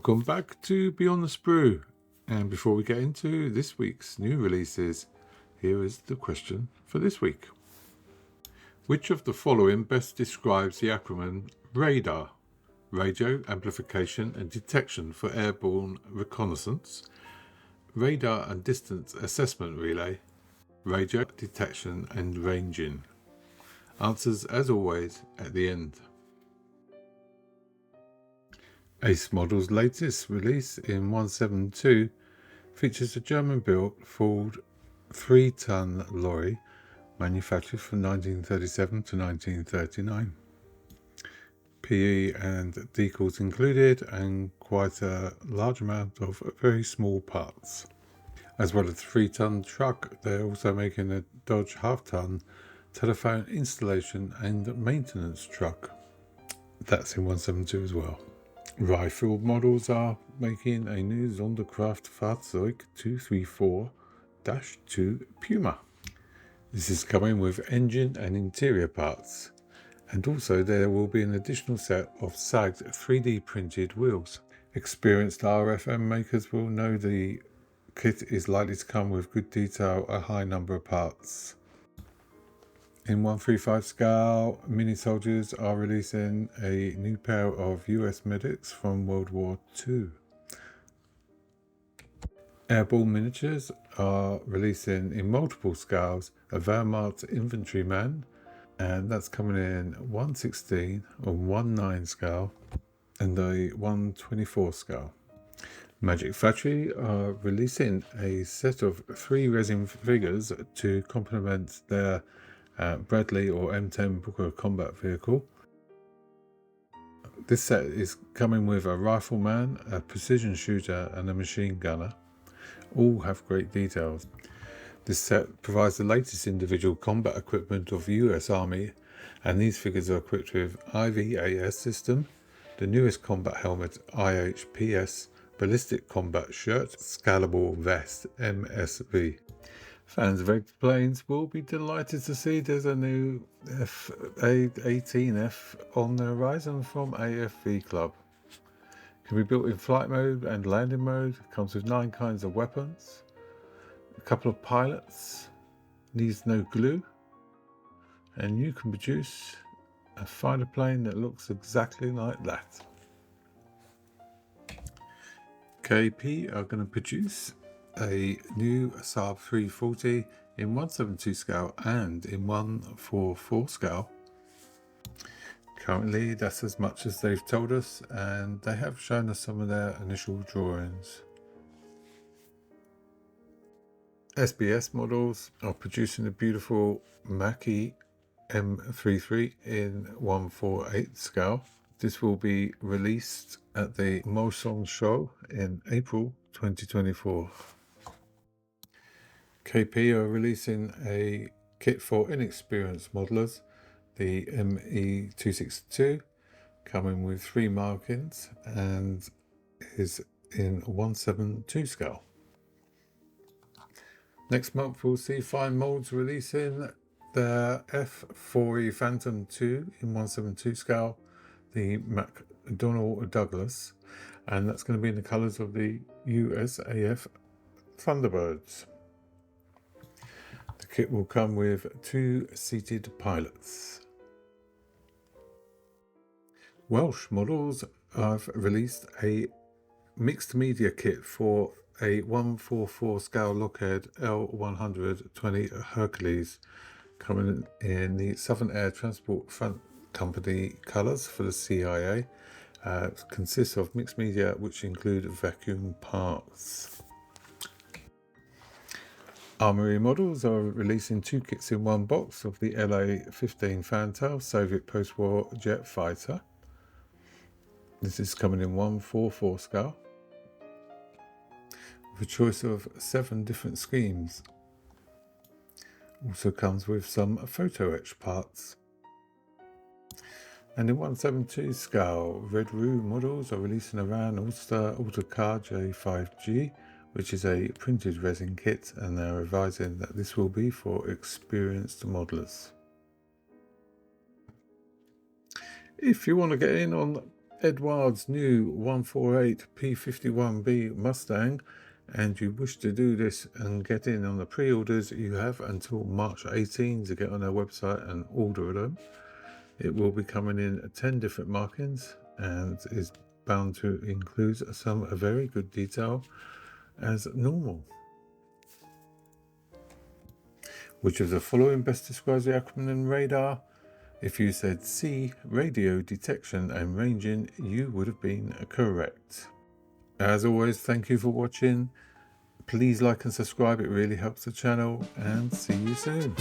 Welcome back to Beyond the Sprue. And before we get into this week's new releases, here is the question for this week. Which of the following best describes the acronym RADAR? Radio Amplification and Detection for Airborne Reconnaissance, Radar and Distance Assessment Relay, Radio Detection and Ranging. Answers, as always, at the end. Ace Model's latest release in 172 features a German-built Ford 3-ton lorry manufactured from 1937 to 1939. PE and decals included, and quite a large amount of very small parts. As well as a 3-ton truck, they're also making a Dodge half-ton telephone installation and maintenance truck. That's in 172 as well. Rifle models are making a new Sonderkraftfahrzeug 234-2 Puma. This is coming with engine and interior parts, and also there will be an additional set of sagged 3D printed wheels. Experienced RFM makers will know the kit is likely to come with good detail, a high number of parts. In 135 scale, Mini Soldiers are releasing a new pair of US medics from World War II. Airborne Miniatures are releasing in multiple scales a Wehrmacht infantryman, and that's coming in 116 on 19 scale and a 124 scale. Magic Factory are releasing a set of 3 resin figures to complement their Bradley or M10 Booker combat vehicle. This set is coming with a rifleman, a precision shooter and a machine gunner. All have great details. This set provides the latest individual combat equipment of the US Army, and these figures are equipped with IVAS system, the newest combat helmet IHPS, ballistic combat shirt, scalable vest MSV. Fans of airplanes will be delighted to see there's a new F-18F on the horizon from AFV Club. It can be built in flight mode and landing mode. It comes with 9 kinds of weapons, a couple of pilots, needs no glue, and you can produce a fighter plane that looks exactly like that. KP are going to produce a new Saab 340 in 172 scale and in 144 scale. Currently that's as much as they've told us, and they have shown us some of their initial drawings. SBS Models are producing a beautiful Macchi M33 in 148 scale. This will be released at the Moson show in April 2024. KP are releasing a kit for inexperienced modelers, the ME262, coming with 3 markings and is in 172 scale. Next month we'll see Fine Molds releasing their F4E Phantom 2 in 172 scale, the McDonnell Douglas, and that's going to be in the colours of the USAF Thunderbirds. The kit will come with 2 seated pilots. Welsh Models have released a mixed media kit for a 144 scale Lockheed L120 Hercules, coming in the Southern Air Transport Front Company colours for the CIA. Consists of mixed media which include vacuum parts. Armory Models are releasing 2 kits in 1 box of the LA-15 Fantail Soviet post-war jet fighter. This is coming in 144 scale with a choice of 7 different schemes. Also comes with some photo etch parts. And in 172 scale, Red Roo Models are releasing a Ran Ulster Autocar J5G, which is a printed resin kit, and they're advising that this will be for experienced modelers. If you want to get in on Edwards' new 148 P51B Mustang, and you wish to do this and get in on the pre-orders, you have until March 18 to get on their website and order them. It will be coming in 10 different markings and is bound to include some very good detail as normal. Which of the following best describes the acronym radar? If you said C, radio detection and ranging, you would have been correct. As always, thank you for watching. Please like and subscribe, it really helps the channel, and see you soon.